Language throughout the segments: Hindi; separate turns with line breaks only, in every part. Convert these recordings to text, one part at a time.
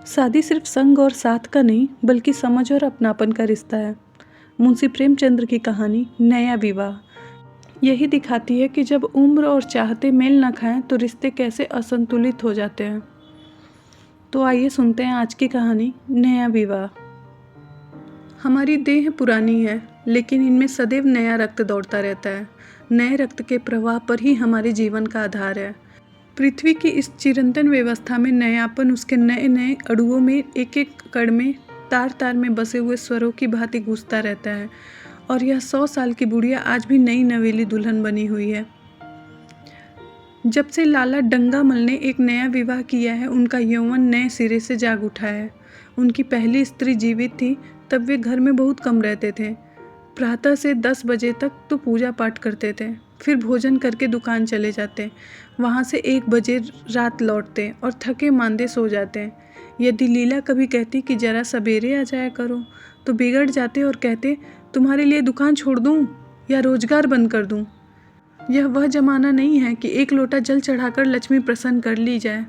शादी सिर्फ संग और साथ का नहीं बल्कि समझ और अपनापन का रिश्ता है। मुंशी प्रेमचंद्र की कहानी नया विवाह यही दिखाती है कि जब उम्र और चाहते मेल न खाएं तो रिश्ते कैसे असंतुलित हो जाते हैं। तो आइए सुनते हैं आज की कहानी नया विवाह। हमारी देह पुरानी है लेकिन इनमें सदैव नया रक्त दौड़ता रहता है। नए रक्त के प्रवाह पर ही हमारे जीवन का आधार है। पृथ्वी की इस चिरंतन व्यवस्था में नयापन उसके नए नए अणुओं में एक एक कण में तार तार में बसे हुए स्वरों की भांति गूंजता रहता है। और यह 100 साल की बुढ़िया आज भी नई नवेली दुल्हन बनी हुई है। जब से लाला डंगामल ने एक नया विवाह किया है उनका यौवन नए सिरे से जाग उठा है। उनकी पहली स्त्री जीवित थी तब वे घर में बहुत कम रहते थे। प्रातः से 10 बजे तक तो पूजा पाठ करते थे, फिर भोजन करके दुकान चले जाते, वहाँ से 1 बजे रात लौटते और थके मांदे सो जाते। यदि लीला कभी कहती कि जरा सवेरे आ जाया करो तो बिगड़ जाते और कहते तुम्हारे लिए दुकान छोड़ दूँ या रोजगार बंद कर दूँ। यह वह जमाना नहीं है कि एक लोटा जल चढ़ाकर लक्ष्मी प्रसन्न कर ली जाए।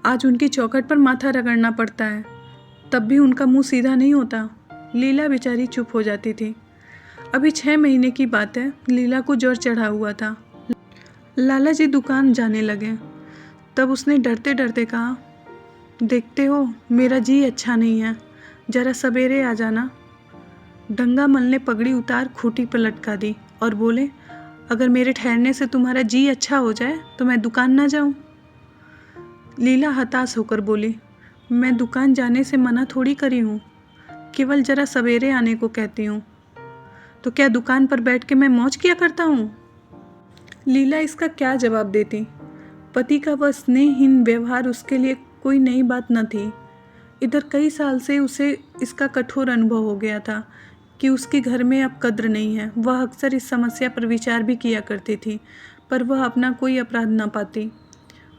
आज उनकी चौखट पर माथा रगड़ना पड़ता है, तब भी उनका मुंह सीधा नहीं होता। लीला बेचारी चुप हो जाती थी। अभी 6 महीने की बात है, लीला को ज्वर चढ़ा हुआ था। लाला जी दुकान जाने लगे तब उसने डरते डरते कहा, देखते हो मेरा जी अच्छा नहीं है, जरा सवेरे आ जाना। डंगामल ने पगड़ी उतार खूंटी पर लटका दी और बोले, अगर मेरे ठहरने से तुम्हारा जी अच्छा हो जाए तो मैं दुकान ना जाऊं। लीला हताश होकर बोली, मैं दुकान जाने से मना थोड़ी करी हूँ, केवल जरा सवेरे आने को कहती हूँ। तो क्या दुकान पर बैठ के मैं मौज किया करता हूँ? लीला इसका क्या जवाब देती। पति का वह स्नेहहीन व्यवहार उसके लिए कोई नई बात न थी। इधर कई साल से उसे इसका कठोर अनुभव हो गया था कि उसके घर में अब कद्र नहीं है। वह अक्सर इस समस्या पर विचार भी किया करती थी, पर वह अपना कोई अपराध न पाती।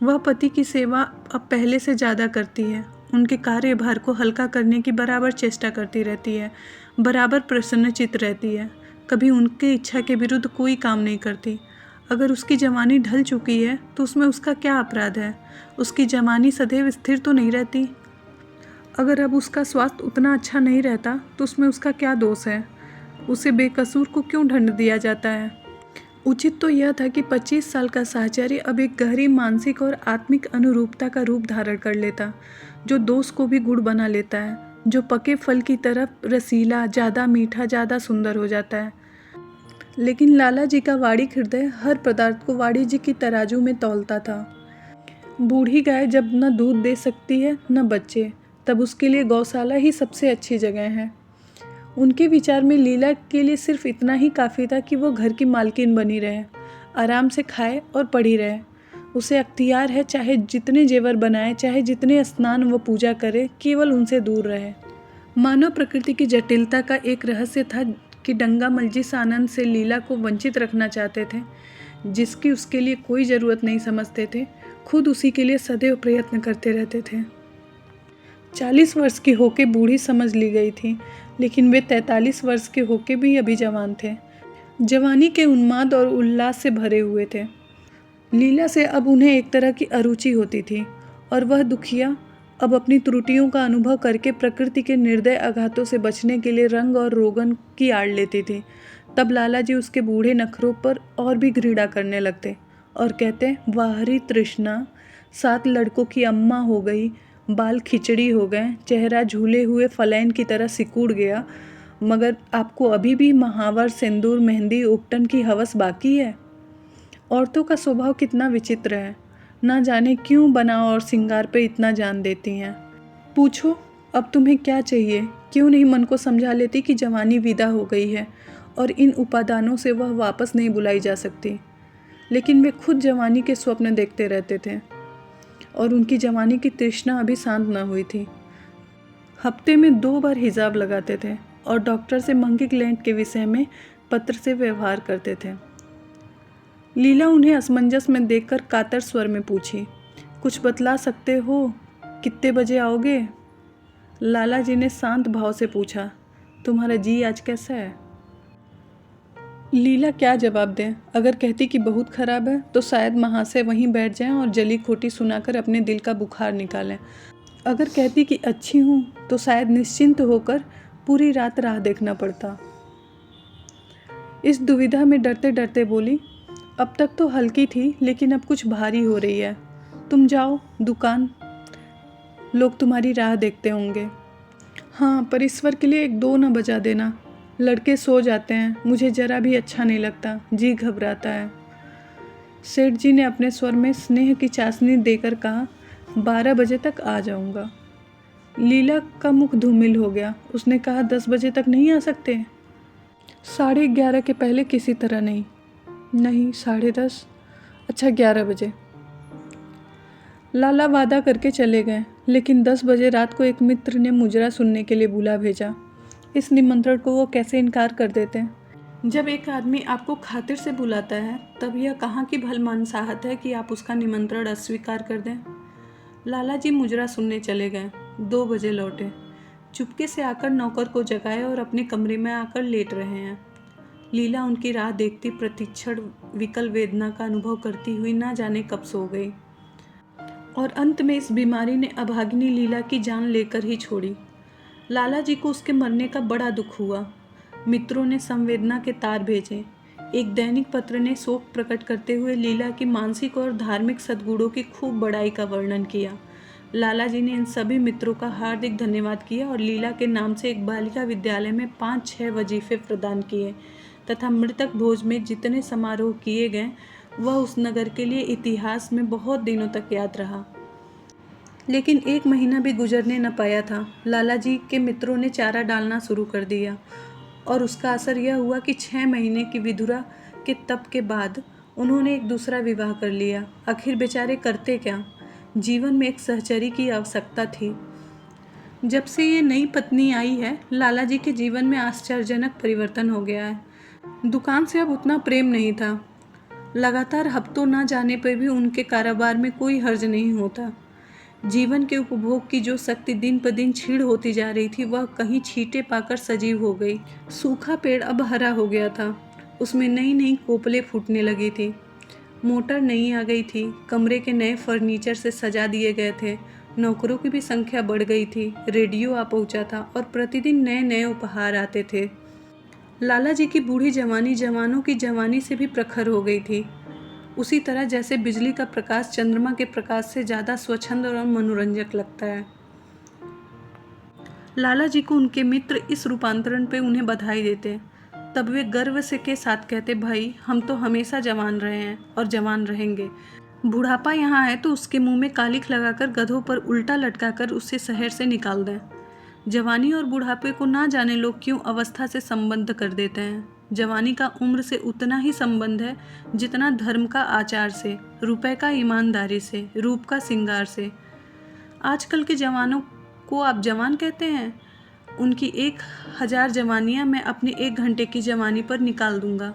वह पति की सेवा अब पहले से ज़्यादा करती है, उनके कार्यभार को हल्का करने की बराबर चेष्टा करती रहती है, बराबर प्रसन्नचित्त रहती है, कभी उनके इच्छा के विरुद्ध कोई काम नहीं करती। अगर उसकी जवानी ढल चुकी है तो उसमें उसका क्या अपराध है? उसकी जवानी सदैव स्थिर तो नहीं रहती। अगर अब उसका स्वास्थ्य उतना अच्छा नहीं रहता तो उसमें उसका क्या दोष है? उसे बेकसूर को क्यों दंड दिया जाता है? उचित तो यह था कि 25 साल का साहचर्य अब एक गहरी मानसिक और आत्मिक अनुरूपता का रूप धारण कर लेता, जो दोष को भी गुड़ बना लेता है, जो पके फल की तरफ रसीला, ज़्यादा मीठा, ज़्यादा सुंदर हो जाता है। लेकिन लाला जी का वाणिक हृदय हर पदार्थ को वाणिज्य की तराजू में तौलता था। बूढ़ी गाय जब न दूध दे सकती है न बच्चे, तब उसके लिए गौशाला ही सबसे अच्छी जगह है। उनके विचार में लीला के लिए सिर्फ इतना ही काफ़ी था कि वो घर की मालकिन बनी रहे, आराम से खाए और पड़ी रहे। उसे अख्तियार है चाहे जितने जेवर बनाए, चाहे जितने स्नान व पूजा करे, केवल उनसे दूर रहे। मानव प्रकृति की जटिलता का एक रहस्य था कि डंगामल जिस आनंद से लीला को वंचित रखना चाहते थे, जिसकी उसके लिए कोई ज़रूरत नहीं समझते थे, खुद उसी के लिए सदैव प्रयत्न करते रहते थे। 40 वर्ष की होके बूढ़ी समझ ली गई थी, लेकिन वे 43 वर्ष के होके भी अभी जवान थे, जवानी के उन्माद और उल्लास से भरे हुए थे। लीला से अब उन्हें एक तरह की अरुचि होती थी और वह दुखिया अब अपनी त्रुटियों का अनुभव करके प्रकृति के निर्दय आघातों से बचने के लिए रंग और रोगन की आड़ लेती थी। तब लाला जी उसके बूढ़े नखरों पर और भी घृणा करने लगते और कहते, वाहरी तृष्णा, 7 लड़कों की अम्मा हो गई, बाल खिचड़ी हो गए, चेहरा झूले हुए फलैन की तरह सिकुड़ गया, मगर आपको अभी भी महावर, सिंदूर, मेहंदी, उपटन की हवस बाकी है। औरतों का स्वभाव कितना विचित्र है, ना जाने क्यों बनाव और सिंगार पे इतना जान देती हैं। पूछो अब तुम्हें क्या चाहिए? क्यों नहीं मन को समझा लेती कि जवानी विदा हो गई है और इन उपादानों से वह वापस नहीं बुलाई जा सकती। लेकिन वे खुद जवानी के स्वप्न देखते रहते थे और उनकी जवानी की तृष्णा अभी शांत न हुई थी। हफ्ते में 2 बार हिजाब लगाते थे और डॉक्टर से मंकी ग्लैंड के विषय में पत्र से व्यवहार करते थे। लीला उन्हें असमंजस में देखकर कातर स्वर में पूछी, कुछ बतला सकते हो? कितने बजे आओगे? लाला जी ने शांत भाव से पूछा, तुम्हारा जी आज कैसा है? लीला क्या जवाब दें? अगर कहती कि बहुत ख़राब है तो शायद महाशय वहीं बैठ जाएं और जली खोटी सुनाकर अपने दिल का बुखार निकालें। अगर कहती कि अच्छी हूँ तो शायद निश्चिंत होकर पूरी रात राह देखना पड़ता। इस दुविधा में डरते डरते बोली, अब तक तो हल्की थी लेकिन अब कुछ भारी हो रही है। तुम जाओ दुकान, लोग तुम्हारी राह देखते होंगे। हाँ, पर ईश्वर के लिए 1-2 न बजा देना। लड़के सो जाते हैं, मुझे ज़रा भी अच्छा नहीं लगता, जी घबराता है। सेठ जी ने अपने स्वर में स्नेह की चाशनी देकर कहा, 12 बजे तक आ जाऊंगा। लीला का मुख धूमिल हो गया। उसने कहा, 10 बजे तक नहीं आ सकते? 11:30 के पहले किसी तरह नहीं। नहीं, 10:30। अच्छा, 11 बजे। लाला वादा करके चले गए, लेकिन 10 बजे रात को एक मित्र ने मुजरा सुनने के लिए बुला भेजा। इस निमंत्रण को वो कैसे इनकार कर देते हैं? जब एक आदमी आपको खातिर से बुलाता है तब यह कहाँ की भलमानसाहत है कि आप उसका निमंत्रण अस्वीकार कर दें। लाला जी मुजरा सुनने चले गए। 2 बजे लौटे। चुपके से आकर नौकर को जगाए और अपने कमरे में आकर लेट रहे हैं। लीला उनकी राह देखती प्रतिक्षण विकल वेदना का अनुभव करती हुई ना जाने कब सो गई, और अंत में इस बीमारी ने अभागिनी लीला की जान लेकर ही छोड़ी। लाला जी को उसके मरने का बड़ा दुख हुआ। मित्रों ने संवेदना के तार भेजे। एक दैनिक पत्र ने शोक प्रकट करते हुए लीला की मानसिक और धार्मिक सद्गुणों की खूब बड़ाई का वर्णन किया। लाला जी ने इन सभी मित्रों का हार्दिक धन्यवाद किया और लीला के नाम से एक बालिका विद्यालय में 5-6 वजीफे प्रदान किए तथा मृतक भोज में जितने समारोह किए गए वह उस नगर के लिए इतिहास में बहुत दिनों तक याद रहा। लेकिन 1 महीना भी गुजरने न पाया था, लाला जी के मित्रों ने चारा डालना शुरू कर दिया और उसका असर यह हुआ कि 6 महीने की विधुरा के तप के बाद उन्होंने एक दूसरा विवाह कर लिया। आखिर बेचारे करते क्या? जीवन में एक सहचरी की आवश्यकता थी। जब से ये नई पत्नी आई है, लाला जी के जीवन में आश्चर्यजनक परिवर्तन हो गया है। दुकान से अब उतना प्रेम नहीं था। लगातार हफ्तों न जाने पर भी उनके कारोबार में कोई हर्ज नहीं होता। जीवन के उपभोग की जो शक्ति दिन पर दिन क्षीण होती जा रही थी, वह कहीं छींटे पाकर सजीव हो गई। सूखा पेड़ अब हरा हो गया था। उसमें नई नई कोपलें फूटने लगी थी। मोटर नई आ गई थी। कमरे के नए फर्नीचर से सजा दिए गए थे। नौकरों की भी संख्या बढ़ गई थी। रेडियो आ पहुंचा था और प्रतिदिन नए नए उपहार आते थे। लाला जी की बूढ़ी जवानी जवानों की जवानी से भी प्रखर हो गई थी, उसी तरह जैसे बिजली का प्रकाश चंद्रमा के प्रकाश से ज़्यादा स्वच्छंद और मनोरंजक लगता है। लाला जी को उनके मित्र इस रूपांतरण पे उन्हें बधाई देते। तब वे गर्व से के साथ कहते, भाई हम तो हमेशा जवान रहे हैं और जवान रहेंगे। बुढ़ापा यहाँ है तो उसके मुंह में कालिख लगाकर गधों पर उल्टा लटकाकर उसे शहर से निकाल दें। जवानी और बुढ़ापे को ना जाने लोग क्यों अवस्था से संबंध कर देते हैं। जवानी का उम्र से उतना ही संबंध है जितना धर्म का आचार से, रुपए का ईमानदारी से, रूप का श्रृंगार से। आजकल के जवानों को आप जवान कहते हैं? उनकी 1000 जवानियां मैं अपनी 1 घंटे की जवानी पर निकाल दूंगा।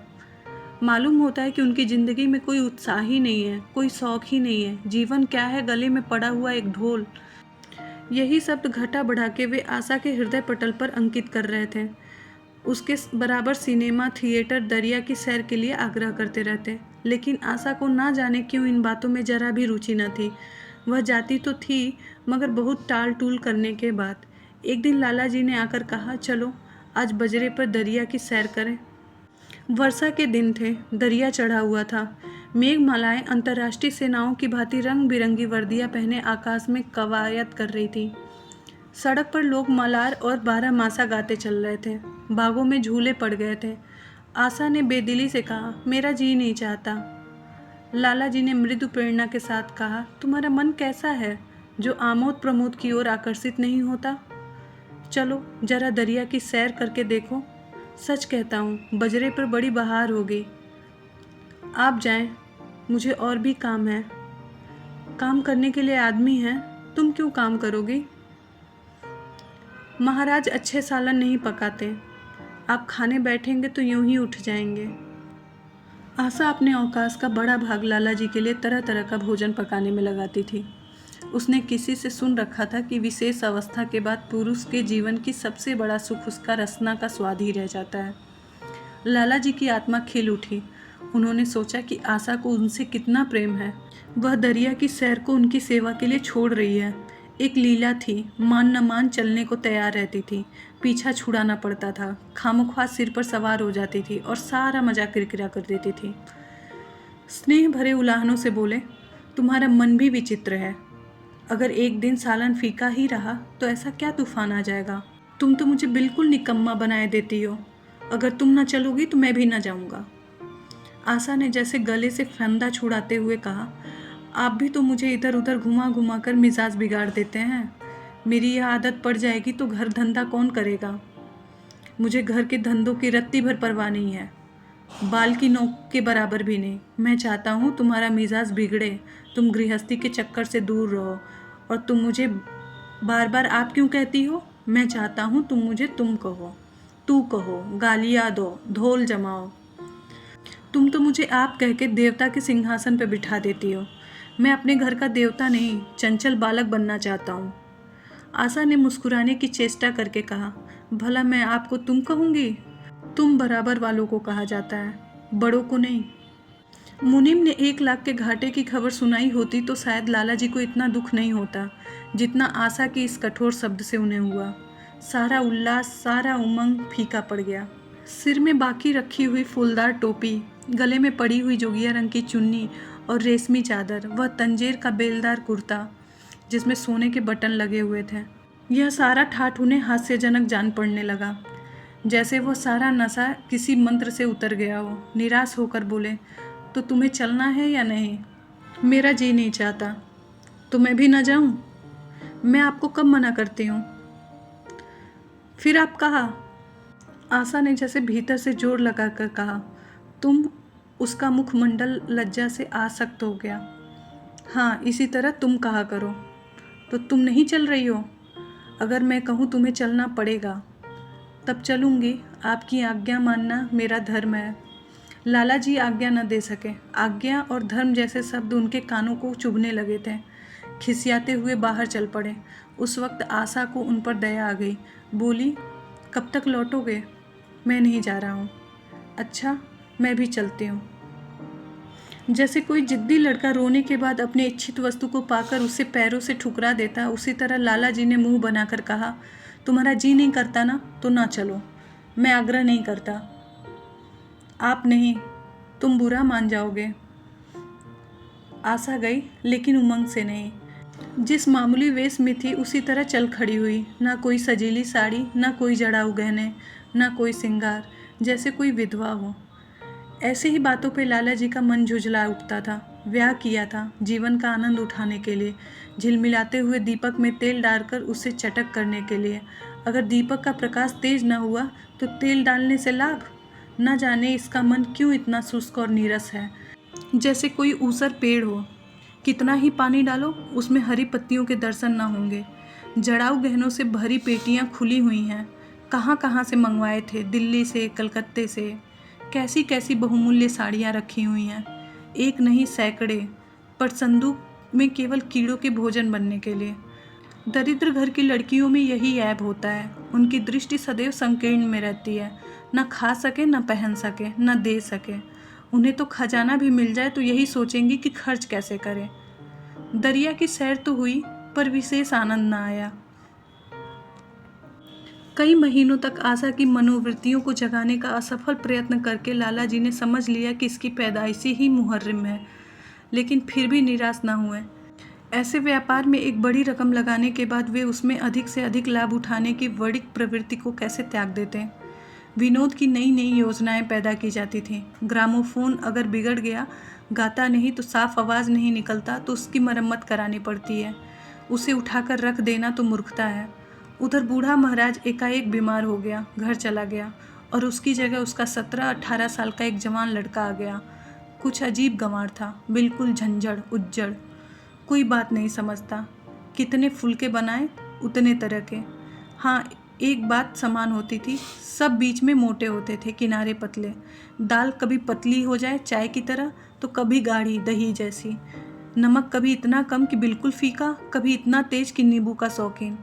मालूम होता है कि उनकी ज़िंदगी में कोई उत्साह ही नहीं है, कोई शौक ही नहीं है। जीवन क्या है? गले में पड़ा हुआ एक ढोल। यही शब्द घटा बढ़ा के वे आशा के हृदय पटल पर अंकित कर रहे थे। उसके बराबर सिनेमा, थिएटर, दरिया की सैर के लिए आग्रह करते रहते, लेकिन आशा को ना जाने क्यों इन बातों में जरा भी रुचि न थी। वह जाती तो थी, मगर बहुत टाल टूल करने के बाद। एक दिन लाला जी ने आकर कहा, चलो आज बजरे पर दरिया की सैर करें। वर्षा के दिन थे, दरिया चढ़ा हुआ था। मेघमालाएं अंतर्राष्ट्रीय सेनाओं की भांति रंग बिरंगी वर्दियां पहने आकाश में कवायद कर रही थी। सड़क पर लोग मलार और बारहमासा गाते चल रहे थे। बागों में झूले पड़ गए थे। आशा ने बेदिली से कहा, मेरा जी नहीं चाहता। लाला जी ने मृदु प्रेरणा के साथ कहा, तुम्हारा मन कैसा है जो आमोद प्रमोद की ओर आकर्षित नहीं होता? चलो जरा दरिया की सैर करके देखो। सच कहता हूँ, बजरे पर बड़ी बहार होगी। आप जाएं, मुझे और भी काम है। काम करने के लिए आदमी हैं, तुम क्यों काम करोगी? महाराज अच्छे सालन नहीं पकाते, आप खाने बैठेंगे तो यूं ही उठ जाएंगे। आशा अपने अवकाश का बड़ा भाग लाला जी के लिए तरह तरह का भोजन पकाने में लगाती थी। उसने किसी से सुन रखा था कि विशेष अवस्था के बाद पुरुष के जीवन की सबसे बड़ा सुख उसका रसना का स्वाद ही रह जाता है। लाला जी की आत्मा खिल उठी। उन्होंने सोचा कि आशा को उनसे कितना प्रेम है। वह दरिया की सैर को उनकी सेवा के लिए छोड़ रही है। एक लीला थी, मान न मान चलने को तैयार रहती थी, पीछा छुड़ाना पड़ता था, खामख्वाह सिर पर सवार हो जाती थी और सारा मजाक किरकिरा कर देती थी। स्नेह भरे उलाहनों से बोले, तुम्हारा मन भी विचित्र है। अगर एक दिन सालन फीका ही रहा तो ऐसा क्या तूफान आ जाएगा। तुम तो मुझे बिल्कुल निकम्मा बनाए देती हो। अगर तुम न चलोगी तो मैं भी न जाऊंगा। आशा ने जैसे गले से फंदा छुड़ाते हुए कहा, आप भी तो मुझे इधर उधर घुमा घुमा कर मिजाज बिगाड़ देते हैं। मेरी यह आदत पड़ जाएगी तो घर धंधा कौन करेगा। मुझे घर के धंधों की रत्ती भर परवाह नहीं है, बाल की नोक के बराबर भी नहीं। मैं चाहता हूँ तुम्हारा मिजाज बिगड़े, तुम गृहस्थी के चक्कर से दूर रहो। और तुम मुझे बार बार आप क्यों कहती हो। मैं चाहता हूँ तुम मुझे तुम कहो, तू कहो, गालियाँ दो, ढोल जमाओ। तुम तो मुझे आप कह के देवता के सिंहासन पर बिठा देती हो। मैं अपने घर का देवता नहीं, चंचल बालक बनना चाहता हूँ। आशा ने मुस्कुराने की चेष्टा करके कहा, भला मैं आपको तुम कहूँगी। तुम बराबर वालों को कहा जाता है, बड़ों को नहीं। मुनीम ने 1 लाख के घाटे की खबर सुनाई होती तो शायद लाला जी को इतना दुख नहीं होता जितना आशा की इस कठोर शब्द से उन्हें हुआ। सारा उल्लास, सारा उमंग फीका पड़ गया। सिर में बाकी रखी हुई फूलदार टोपी, गले में पड़ी हुई जोगिया रंग की चुन्नी और रेशमी चादर, वह तंजेर का बेलदार कुर्ता जिसमें सोने के बटन लगे हुए थे, यह सारा ठाठ उन्हें हास्यजनक जान पड़ने लगा। जैसे वह सारा नशा किसी मंत्र से उतर गया हो। निराश होकर बोले, तो तुम्हें चलना है या नहीं। मेरा जी नहीं चाहता। तो मैं भी न जाऊं। मैं आपको कब मना करती हूँ। फिर आप कहा। आशा ने जैसे भीतर से जोर लगाकर कहा। तुम, उसका मुखमंडल लज्जा से आसक्त हो गया। हाँ, इसी तरह तुम कहा करो। तो तुम नहीं चल रही हो। अगर मैं कहूँ तुम्हें चलना पड़ेगा तब चलूँगी। आपकी आज्ञा मानना मेरा धर्म है। लाला जी आज्ञा न दे सके। आज्ञा और धर्म जैसे शब्द उनके कानों को चुभने लगे थे। खिसियाते हुए बाहर चल पड़े। उस वक्त आशा को उन पर दया आ गई। बोली, कब तक लौटोगे। मैं नहीं जा रहा हूँ। अच्छा, मैं भी चलती हूँ। जैसे कोई जिद्दी लड़का रोने के बाद अपने इच्छित वस्तु को पाकर उसे पैरों से ठुकरा देता, उसी तरह लाला जी ने मुंह बनाकर कहा, तुम्हारा जी नहीं करता ना तो ना चलो। मैं आग्रह नहीं करता। आप नहीं, तुम बुरा मान जाओगे। आशा गई, लेकिन उमंग से नहीं। जिस मामूली वेश में थी उसी तरह चल खड़ी हुई। ना कोई सजीली साड़ी, ना कोई जड़ाऊ गहने, ना कोई श्रृंगार, जैसे कोई विधवा हो। ऐसे ही बातों पे लाला जी का मन झुंझला उठता था। ब्याह किया था जीवन का आनंद उठाने के लिए, झिलमिलाते हुए दीपक में तेल डालकर उसे चटक करने के लिए। अगर दीपक का प्रकाश तेज न हुआ तो तेल डालने से लाभ। न जाने इसका मन क्यों इतना शुष्क और नीरस है, जैसे कोई ऊसर पेड़ हो। कितना ही पानी डालो उसमें हरी पत्तियों के दर्शन न होंगे। जड़ाऊ गहनों से भरी पेटियां खुली हुई हैं। कहाँ कहाँ से मंगवाए थे, दिल्ली से, कलकत्ते से। कैसी कैसी बहुमूल्य साड़ियाँ रखी हुई हैं, एक नहीं सैकड़े, पर संदूक में केवल कीड़ों के भोजन बनने के लिए। दरिद्र घर की लड़कियों में यही ऐब होता है, उनकी दृष्टि सदैव संकीर्ण में रहती है। न खा सके, न पहन सके, न दे सके। उन्हें तो खजाना भी मिल जाए तो यही सोचेंगी कि खर्च कैसे करें। दरिया की सैर तो हुई पर विशेष आनंद न आया। कई महीनों तक आशा की मनोवृत्तियों को जगाने का असफल प्रयत्न करके लाला जी ने समझ लिया कि इसकी पैदाइशी ही मुहर्रिम है, लेकिन फिर भी निराश न हुए। ऐसे व्यापार में एक बड़ी रकम लगाने के बाद वे उसमें अधिक से अधिक लाभ उठाने की वणिक प्रवृत्ति को कैसे त्याग देते। विनोद की नई नई योजनाएं पैदा की जाती थीं। ग्रामोफोन अगर बिगड़ गया, गाता नहीं तो साफ आवाज़ नहीं निकलता तो उसकी मरम्मत करानी पड़ती है। उसे उठाकर रख देना तो मूर्खता है। उधर बूढ़ा महाराज एकाएक बीमार हो गया, घर चला गया और उसकी जगह उसका 17-18 साल का एक जवान लड़का आ गया। कुछ अजीब गंवार था, बिल्कुल झंझड़ उज्जड़, कोई बात नहीं समझता। कितने फुलके बनाए उतने तरह के। हाँ, एक बात समान होती थी, सब बीच में मोटे होते थे, किनारे पतले। दाल कभी पतली हो जाए चाय की तरह तो कभी गाढ़ी दही जैसी। नमक कभी इतना कम कि बिल्कुल फीका, कभी इतना तेज कि नींबू का शौकीन।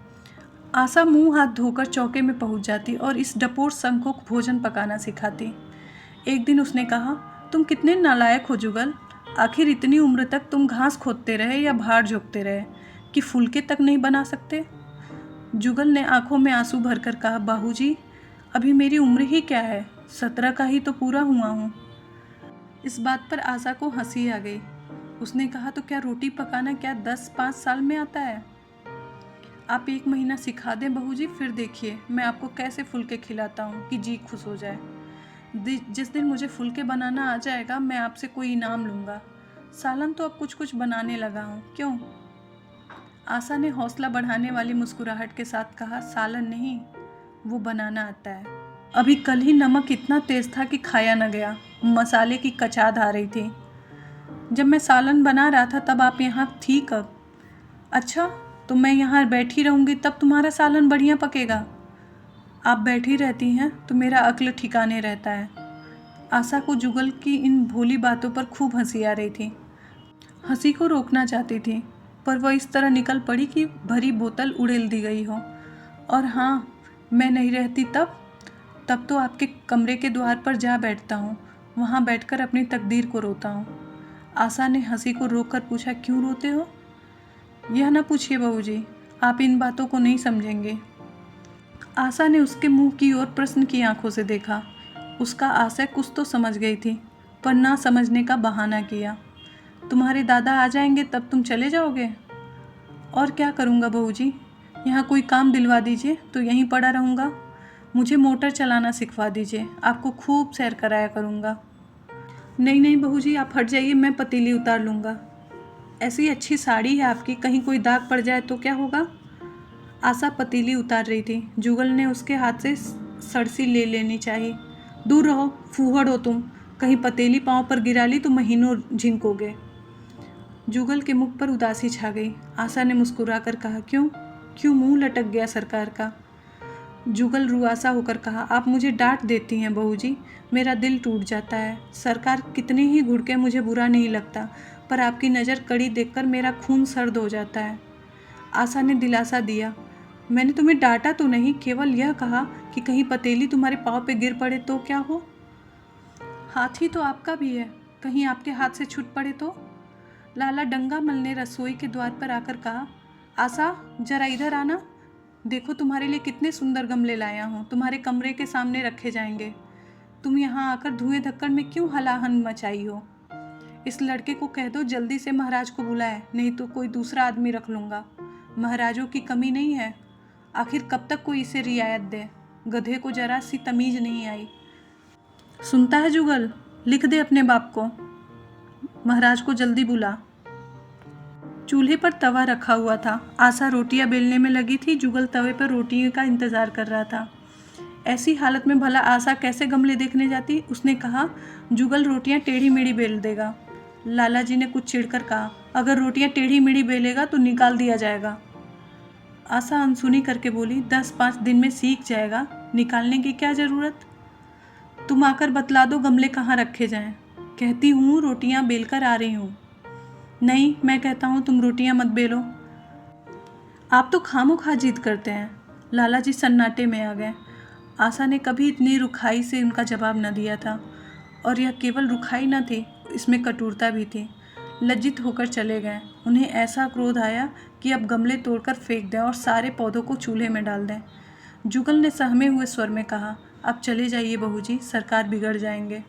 आशा मुंह हाथ धोकर चौके में पहुंच जाती और इस डपोर संघ को भोजन पकाना सिखाती। एक दिन उसने कहा, तुम कितने नालायक हो जुगल। आखिर इतनी उम्र तक तुम घास खोदते रहे या भार झोंकते रहे। कि फुलके तक नहीं बना सकते? जुगल ने आंखों में आंसू भरकर कहा, बाबूजी, अभी मेरी उम्र ही क्या है, 17 का ही तो पूरा हुआ हूँ। इस बात पर आशा को हंसी आ गई। उसने कहा, तो क्या रोटी पकाना क्या 10-5 साल में आता है? आप 1 महीना सिखा दें बहूजी, फिर देखिए मैं आपको कैसे फुलके खिलाता हूँ कि जी खुश हो जाए। जिस दिन मुझे फुलके बनाना आ जाएगा मैं आपसे कोई इनाम लूँगा। सालन तो अब कुछ कुछ बनाने लगा हूँ, क्यों? आशा ने हौसला बढ़ाने वाली मुस्कुराहट के साथ कहा, सालन नहीं, वो बनाना आता है। अभी कल ही नमक इतना तेज था कि खाया न गया, मसाले की कचाद आ रही थी। जब मैं सालन बना रहा था तब आप यहाँ थी कब? अच्छा, तो मैं यहाँ बैठी रहूँगी तब तुम्हारा सालन बढ़िया पकेगा। आप बैठी रहती हैं तो मेरा अक्ल ठिकाने रहता है। आशा को जुगल की इन भोली बातों पर खूब हंसी आ रही थी। हंसी को रोकना चाहती थी, पर वह इस तरह निकल पड़ी कि भरी बोतल उड़ेल दी गई हो। और हाँ, मैं नहीं रहती तब तो आपके कमरे के द्वार पर जा बैठता हूँ, वहाँ बैठकर अपनी तकदीर को रोता हूँ। आशा ने हंसी को रोककर पूछा, क्यों रोते हो? यह न पूछिए बहूजी, आप इन बातों को नहीं समझेंगे। आशा ने उसके मुंह की ओर प्रश्न की आंखों से देखा। उसका आशय कुछ तो समझ गई थी, पर ना समझने का बहाना किया। तुम्हारे दादा आ जाएंगे तब तुम चले जाओगे? और क्या करूँगा बहूजी, यहाँ कोई काम दिलवा दीजिए तो यहीं पड़ा रहूँगा। मुझे मोटर चलाना सिखवा दीजिए, आपको खूब सैर कराया करूँगा। नहीं नहीं बहूजी, आप हट जाइए, मैं पतीली उतार लूँगा। ऐसी अच्छी साड़ी है आपकी, कहीं कोई दाग पड़ जाए तो क्या होगा? आशा पतीली उतार रही थी। जुगल ने उसके हाथ से सड़सी ले लेनी चाहिए। दूर रहो, फूहड़ हो तुम, कहीं पतीली पाँव पर गिरा ली तो महीनों झिंकोगे। जुगल के मुख पर उदासी छा गई। आशा ने मुस्कुराकर कहा, क्यों मुंह लटक गया सरकार का? जुगल रुआसा होकर कहा, आप मुझे डांट देती हैं बहूजी, मेरा दिल टूट जाता है। सरकार कितने ही घुड़के मुझे बुरा नहीं लगता, पर आपकी नज़र कड़ी देखकर मेरा खून सर्द हो जाता है। आशा ने दिलासा दिया, मैंने तुम्हें डांटा तो नहीं, केवल यह कहा कि कहीं पतीली तुम्हारे पाँव पे गिर पड़े तो क्या हो? हाथ ही तो आपका भी है, कहीं आपके हाथ से छूट पड़े तो? लाला डंगामल ने रसोई के द्वार पर आकर कहा, आशा जरा इधर आना, देखो तुम्हारे लिए कितने सुंदर गमले लाया हूँ, तुम्हारे कमरे के सामने रखे जाएंगे। तुम यहाँ आकर धुएं धक्कड़ में क्यों हलाहन मचाई हो? इस लड़के को कह दो जल्दी से महाराज को बुलाए, नहीं तो कोई दूसरा आदमी रख लूँगा। महाराजों की कमी नहीं है, आखिर कब तक कोई इसे रियायत दे? गधे को जरा सी तमीज नहीं आई। सुनता है जुगल, लिख दे अपने बाप को, महाराज को जल्दी बुला। चूल्हे पर तवा रखा हुआ था। आशा रोटियां बेलने में लगी थी, जुगल तवे पर रोटियों का इंतजार कर रहा था। ऐसी हालत में भला आशा कैसे गमले देखने जाती? उसने कहा, जुगल रोटियां टेढ़ी मेढ़ी बेल देगा। लाला जी ने कुछ चिढ़कर कहा, अगर रोटियां टेढ़ी मेढ़ी बेलेगा तो निकाल दिया जाएगा। आशा अनसुनी करके बोली, 10-5 दिन में सीख जाएगा, निकालने की क्या ज़रूरत? तुम आकर बतला दो गमले कहाँ रखे जाएं। कहती हूँ रोटियां बेलकर आ रही हूँ। नहीं, मैं कहता हूँ तुम रोटियां मत बेलो। आप तो खामोखा जिद करते हैं। लाला जी सन्नाटे में आ गए। आशा ने कभी इतनी रुखाई से उनका जवाब न दिया था, और यह केवल रुखाई न थी, इसमें कटुरता भी थी। लज्जित होकर चले गए। उन्हें ऐसा क्रोध आया कि अब गमले तोड़कर फेंक दें और सारे पौधों को चूल्हे में डाल दें। जुगल ने सहमे हुए स्वर में कहा, अब चले जाइए बहूजी, सरकार बिगड़ जाएंगे।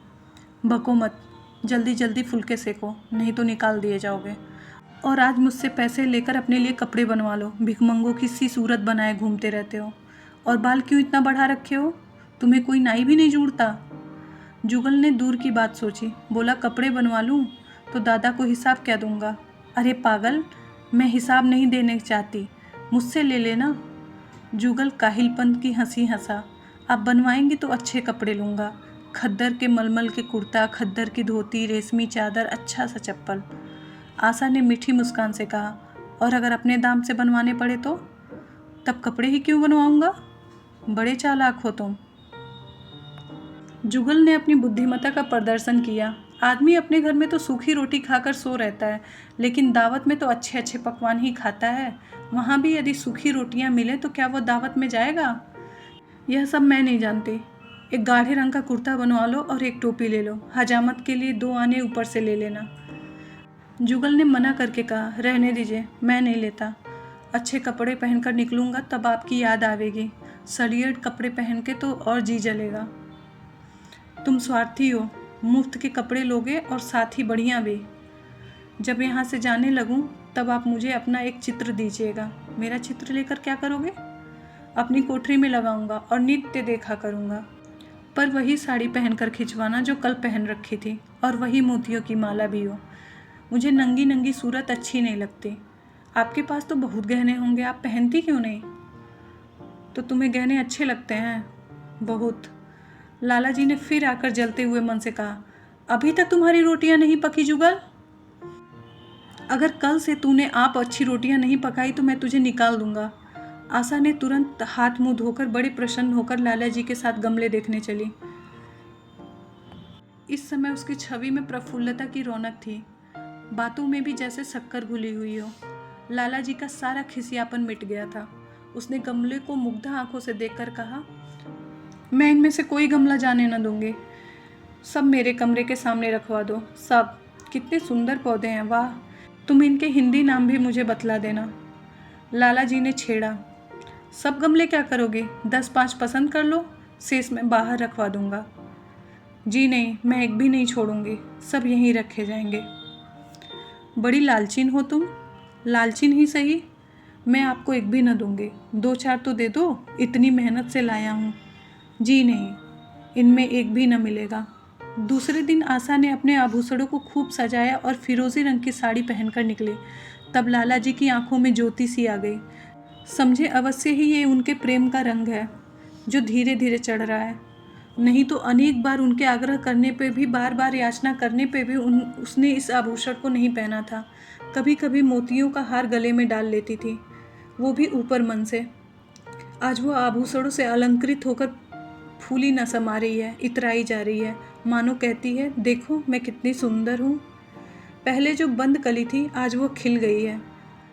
बको मत, जल्दी जल्दी फुलके सेको, नहीं तो निकाल दिए जाओगे। और आज मुझसे पैसे लेकर अपने लिए कपड़े बनवा लो, भिखमंगों की सी सूरत बनाए घूमते रहते हो। और बाल क्यों इतना बढ़ा रखे हो? तुम्हें कोई नाई भी नहीं जुड़ता? जुगल ने दूर की बात सोची, बोला, कपड़े बनवा लूँ तो दादा को हिसाब क्या दूंगा? अरे पागल, मैं हिसाब नहीं देने चाहती, मुझसे ले लेना। जुगल काहिलपन की हंसी हंसा, आप बनवाएंगी तो अच्छे कपड़े लूँगा, खद्दर के मलमल के कुर्ता, खद्दर की धोती, रेशमी चादर, अच्छा सा चप्पल। आशा ने मीठी मुस्कान से कहा, और अगर अपने दाम से बनवाने पड़े तो? तब कपड़े ही क्यों बनवाऊंगा? बड़े चालाक हो तुम। जुगल ने अपनी बुद्धिमत्ता का प्रदर्शन किया। आदमी अपने घर में तो सूखी रोटी खाकर सो रहता है, लेकिन दावत में तो अच्छे अच्छे पकवान ही खाता है। वहाँ भी यदि सूखी रोटियाँ मिले तो क्या वो दावत में जाएगा? यह सब मैं नहीं जानती। एक गाढ़े रंग का कुर्ता बनवा लो और एक टोपी ले लो, हजामत के लिए 2 ऊपर से ले लेना। जुगल ने मना करके कहा, रहने दीजिए, मैं नहीं लेता। अच्छे कपड़े पहनकर निकलूँगा तब आपकी याद आवेगी। सड़ियड़ कपड़े पहन के तो और जी जलेगा। तुम स्वार्थी हो, मुफ्त के कपड़े लोगे और साथ ही बढ़िया भी। जब यहाँ से जाने लगूँ तब आप मुझे अपना एक चित्र दीजिएगा। मेरा चित्र लेकर क्या करोगे? अपनी कोठरी में लगाऊंगा और नित्य देखा करूँगा। पर वही साड़ी पहनकर खिंचवाना जो कल पहन रखी थी, और वही मोतियों की माला भी हो। मुझे नंगी नंगी सूरत अच्छी नहीं लगती। आपके पास तो बहुत गहने होंगे, आप पहनती क्यों नहीं? तो तुम्हें गहने अच्छे लगते हैं? बहुत। लाला जी ने फिर आकर जलते हुए मन से कहा, अभी तक तुम्हारी रोटियां नहीं पकी जुगल? अगर कल से तूने आप अच्छी रोटियां नहीं पकाई तो मैं तुझे निकाल दूंगा। आशा ने तुरंत हाथ मुंह धोकर बड़े प्रसन्न होकर लाला जी के साथ गमले देखने चली। इस समय उसकी छवि में प्रफुल्लता की रौनक थी, बातों में भी जैसे शक्कर घुली हुई हो। लाला जी का सारा खिसियापन मिट गया था। उसने गमले को मुग्ध आंखों से देखकर कहा, मैं इनमें से कोई गमला जाने न दूंगी। सब मेरे कमरे के सामने रखवा दो। सब। कितने सुंदर पौधे हैं, वाह। तुम इनके हिंदी नाम भी मुझे बतला देना। लाला जी ने छेड़ा। सब गमले क्या करोगे? 10-5 पसंद कर लो, शेष मैं बाहर रखवा दूंगा। जी नहीं, मैं एक भी नहीं छोड़ूंगी, सब यहीं रखे जाएंगे। बड़ी लालचीन हो तुम। लालचीन ही सही, मैं आपको एक भी न दूंगी। 2-4 तो दे दो, इतनी मेहनत से लाया हूँ। जी नहीं, इनमें एक भी न मिलेगा। दूसरे दिन आशा ने अपने आभूषणों को खूब सजाया और फिरोजी रंग की साड़ी पहनकर निकली। तब लाला जी की आंखों में ज्योति सी आ गई। समझे अवश्य ही ये उनके प्रेम का रंग है जो धीरे धीरे चढ़ रहा है। नहीं तो अनेक बार उनके आग्रह करने पे भी, बार बार याचना करने पे भी उसने इस आभूषण को नहीं पहना था। कभी कभी मोतियों का हार गले में डाल लेती थी, वो भी ऊपर मन से। आज वो आभूषणों से अलंकृत होकर फूली न समा रही है, इतराई जा रही है, मानो कहती है, देखो मैं कितनी सुंदर हूँ। पहले जो बंद कली थी आज वो खिल गई है।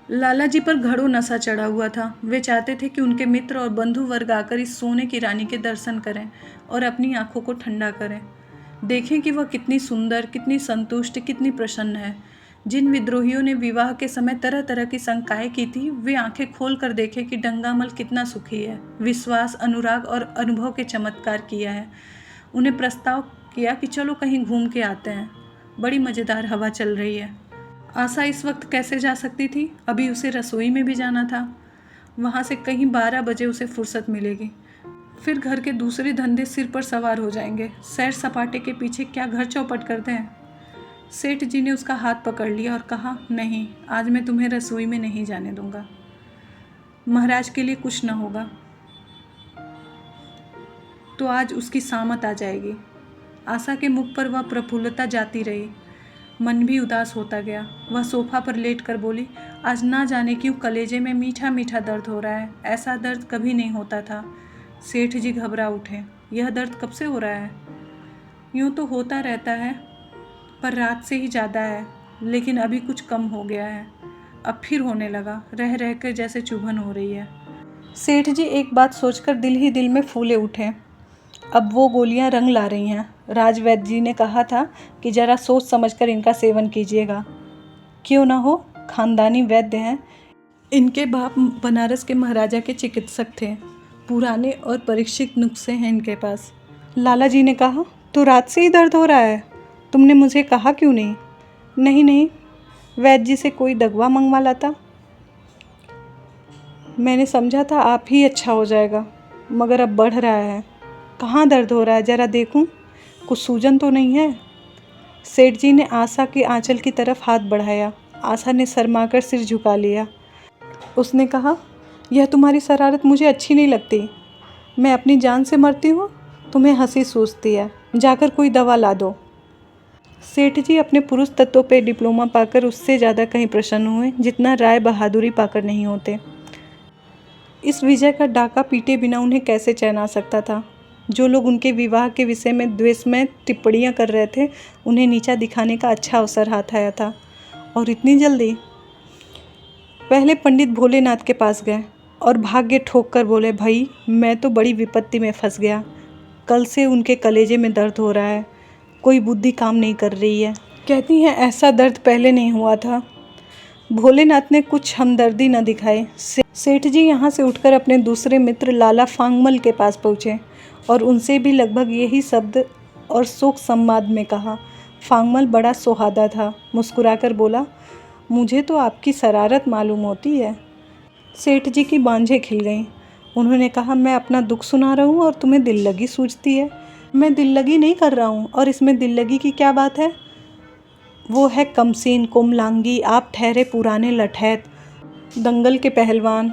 लाला जी पर घड़ों नशा चढ़ा हुआ था। वे चाहते थे कि उनके मित्र और बंधु वर्ग आकर इस सोने की रानी के दर्शन करें और अपनी आंखों को ठंडा करें, देखें कि वह कितनी सुंदर, कितनी संतुष्ट, कितनी प्रसन्न है। जिन विद्रोहियों ने विवाह के समय तरह तरह की शंकाएं की थी, वे आंखें खोल कर देखें कि डंगामल कितना सुखी है, विश्वास, अनुराग और अनुभव के चमत्कार किया है। उन्हें प्रस्ताव किया कि चलो कहीं घूम के आते हैं, बड़ी मज़ेदार हवा चल रही है। आशा इस वक्त कैसे जा सकती थी? अभी उसे रसोई में भी जाना था। वहाँ से कहीं 12 बजे उसे फुर्सत मिलेगी। फिर घर के दूसरे धंधे सिर पर सवार हो जाएंगे। सैर सपाटे के पीछे क्या घर चौपट करते हैं। सेठ जी ने उसका हाथ पकड़ लिया और कहा, नहीं, आज मैं तुम्हें रसोई में नहीं जाने दूंगा। महाराज के लिए कुछ न होगा तो आज उसकी सामत आ जाएगी। आशा के मुख पर वह प्रफुल्लता जाती रही, मन भी उदास होता गया। वह सोफा पर लेट कर बोली, आज ना जाने क्यों कलेजे में मीठा मीठा दर्द हो रहा है। ऐसा दर्द कभी नहीं होता था। सेठ जी घबरा उठे, यह दर्द कब से हो रहा है? यूँ तो होता रहता है, पर रात से ही ज़्यादा है, लेकिन अभी कुछ कम हो गया है। अब फिर होने लगा, रह रह कर जैसे चुभन हो रही है। सेठ जी एक बात सोचकर दिल ही दिल में फूले उठे। अब वो गोलियां रंग ला रही हैं। राजवैद्य जी ने कहा था कि ज़रा सोच समझकर इनका सेवन कीजिएगा। क्यों ना हो, खानदानी वैद्य हैं। इनके बाप बनारस के महाराजा के चिकित्सक थे। पुराने और परीक्षित नुस्खे हैं इनके पास। लाला जी ने कहा, तो रात से ही दर्द हो रहा है? तुमने मुझे कहा क्यों नहीं? नहीं नहीं, वैद्य जी से कोई दवा मंगवा लाता। मैंने समझा था आप ही अच्छा हो जाएगा, मगर अब बढ़ रहा है। कहाँ दर्द हो रहा है, ज़रा देखूं, कुछ सूजन तो नहीं है? सेठ जी ने आशा के आंचल की तरफ हाथ बढ़ाया। आशा ने शर्माकर सिर झुका लिया। उसने कहा, यह तुम्हारी शरारत मुझे अच्छी नहीं लगती। मैं अपनी जान से मरती हूँ, तुम्हें हंसी सूझती है। जाकर कोई दवा ला दो। सेठ जी अपने पुरुष तत्वों पे डिप्लोमा पाकर उससे ज़्यादा कहीं प्रसन्न हुए जितना राय बहादुरी पाकर नहीं होते। इस विजय का डाका पीटे बिना उन्हें कैसे चैन आ सकता था। जो लोग उनके विवाह के विषय में द्वेषमय टिप्पणियां कर रहे थे, उन्हें नीचा दिखाने का अच्छा अवसर हाथ आया था। और इतनी जल्दी? पहले पंडित भोलेनाथ के पास गए और भाग्य ठोक कर बोले, भाई मैं तो बड़ी विपत्ति में फंस गया। कल से उनके कलेजे में दर्द हो रहा है, कोई बुद्धि काम नहीं कर रही है। कहती हैं ऐसा दर्द पहले नहीं हुआ था। भोलेनाथ ने कुछ हमदर्दी न दिखाई। सेठ जी यहाँ से उठकर अपने दूसरे मित्र लाला फांगमल के पास पहुँचे और उनसे भी लगभग यही शब्द और शोक संवाद में कहा। फांगमल बड़ा सोहादा था, मुस्कुराकर बोला, मुझे तो आपकी शरारत मालूम होती है। सेठ जी की बांझें खिल गईं। उन्होंने कहा, मैं अपना दुख सुना रहा हूँ और तुम्हें दिल लगी सूझती है। मैं दिल लगी नहीं कर रहा हूँ, और इसमें दिल लगी की क्या बात है? वो है कमसीन, कुमलांगी, आप ठहरे पुराने लठैत, दंगल के पहलवान।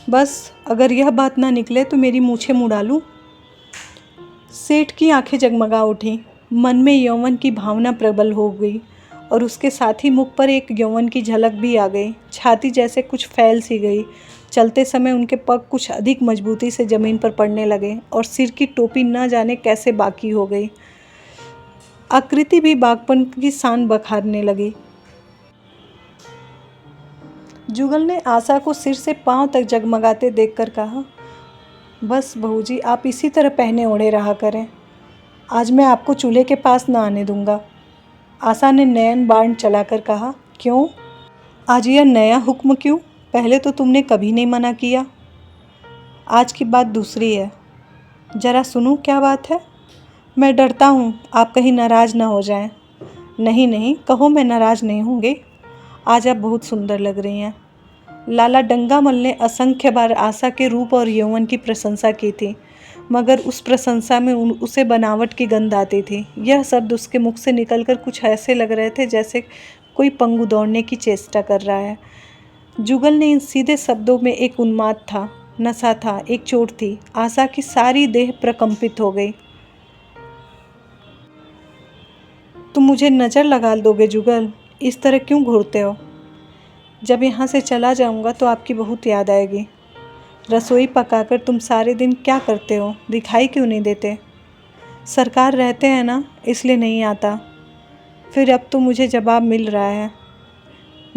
बस अगर यह बात ना निकले तो मेरी मूछें मुड़ा लूँ। सेठ की आंखें जगमगा उठीं। मन में यौवन की भावना प्रबल हो गई और उसके साथ ही मुख पर एक यौवन की झलक भी आ गई। छाती जैसे कुछ फैल सी गई। चलते समय उनके पग कुछ अधिक मजबूती से ज़मीन पर पड़ने लगे और सिर की टोपी न जाने कैसे बाकी हो गई। आकृति भी बागपन की शान बखारने लगी। जुगल ने आशा को सिर से पांव तक जगमगाते देखकर कहा, बस बहू जी, आप इसी तरह पहने ओढ़े रहा करें। आज मैं आपको चूल्हे के पास न आने दूंगा। आशा ने नयन बाण चलाकर कहा, क्यों? आज यह नया हुक्म क्यों? पहले तो तुमने कभी नहीं मना किया। आज की बात दूसरी है। ज़रा सुनो क्या बात है। मैं डरता हूँ आप कहीं नाराज़ ना हो जाएं। नहीं नहीं, कहो, मैं नाराज़ नहीं होंगी। आज आप बहुत सुंदर लग रही हैं। लाला डंगामल ने असंख्य बार आशा के रूप और यौवन की प्रशंसा की थी, मगर उस प्रशंसा में उसे बनावट की गंध आती थी। यह शब्द उसके मुख से निकलकर कुछ ऐसे लग रहे थे जैसे कोई पंगु दौड़ने की चेष्टा कर रहा है। जुगल ने इन सीधे शब्दों में एक उन्माद था, नशा था, एक चोट थी। आशा की सारी देह प्रकंपित हो गई। तुम मुझे नज़र लगा दोगे जुगल? इस तरह क्यों घूरते हो? जब यहाँ से चला जाऊँगा तो आपकी बहुत याद आएगी। रसोई पकाकर तुम सारे दिन क्या करते हो? दिखाई क्यों नहीं देते? सरकार रहते हैं ना, इसलिए नहीं आता। फिर अब तो मुझे जवाब मिल रहा है।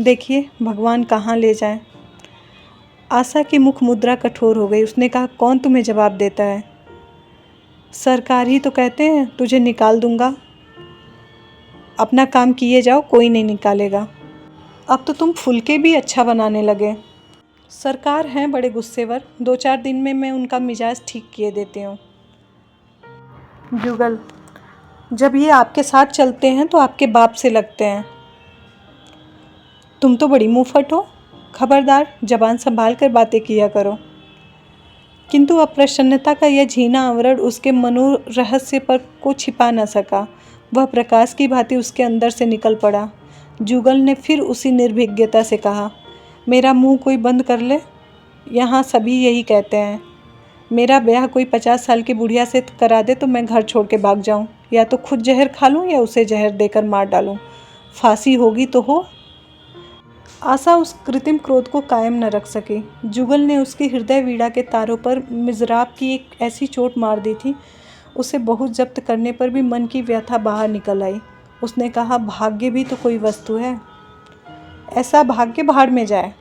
देखिए भगवान कहाँ ले जाए। आशा की मुख मुद्रा कठोर हो गई। उसने कहा, कौन तुम्हें जवाब देता है? सरकार ही तो कहते हैं तुझे निकाल दूंगा। अपना काम किए जाओ, कोई नहीं निकालेगा। अब तो तुम फुलके भी अच्छा बनाने लगे। सरकार हैं बड़े गुस्सेवर, 2-4 दिन में मैं उनका मिजाज ठीक किए देती हूँ। जुगल, जब ये आपके साथ चलते हैं तो आपके बाप से लगते हैं। तुम तो बड़ी मुंहफट हो। खबरदार, जबान संभाल कर बातें किया करो। किंतु अप्रसन्नता का यह झीना आवरण उसके मनोरहस्य पर को छिपा न सका। वह प्रकाश की भांति उसके अंदर से निकल पड़ा। जुगल ने फिर उसी निर्भीकता से कहा, मेरा मुंह कोई बंद कर ले। यहाँ सभी यही कहते हैं। मेरा ब्याह कोई 50 साल की बुढ़िया से करा दे तो मैं घर छोड़ के भाग जाऊँ, या तो खुद जहर खा लूँ या उसे जहर देकर मार डालूँ। फांसी होगी तो हो। आशा उस कृत्रिम क्रोध को कायम न रख सकी। जुगल ने उसकी हृदय वीणा के तारों पर मिज़राब की एक ऐसी चोट मार दी थी, उसे बहुत जब्त करने पर भी मन की व्यथा बाहर निकल आई। उसने कहा, भाग्य भी तो कोई वस्तु है। ऐसा भाग्य भाड़ में जाए।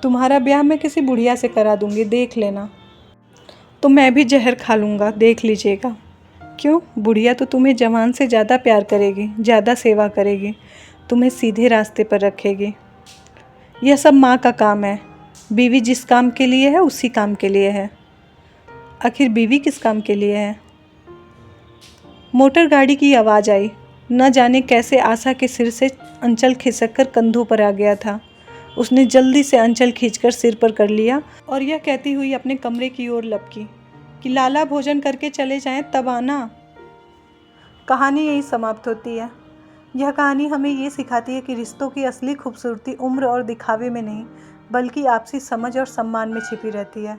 तुम्हारा ब्याह मैं किसी बुढ़िया से करा दूंगी, देख लेना। तो मैं भी जहर खा लूँगा, देख लीजिएगा। क्यों? बुढ़िया तो तुम्हें जवान से ज़्यादा प्यार करेगी, ज़्यादा सेवा करेगी, तुम्हें सीधे रास्ते पर रखेगी। यह सब माँ का काम है। बीवी जिस काम के लिए है उसी काम के लिए है। आखिर बीवी किस काम के लिए है? मोटर गाड़ी की आवाज़ आई। न जाने कैसे आशा के सिर से अंचल खिसक कर कंधों पर आ गया था। उसने जल्दी से अंचल खींचकर सिर पर कर लिया और यह कहती हुई अपने कमरे की ओर लपकी कि लाला भोजन करके चले जाएं, तब आना। कहानी यही समाप्त होती है। यह कहानी हमें ये सिखाती है कि रिश्तों की असली खूबसूरती उम्र और दिखावे में नहीं, बल्कि आपसी समझ और सम्मान में छिपी रहती है।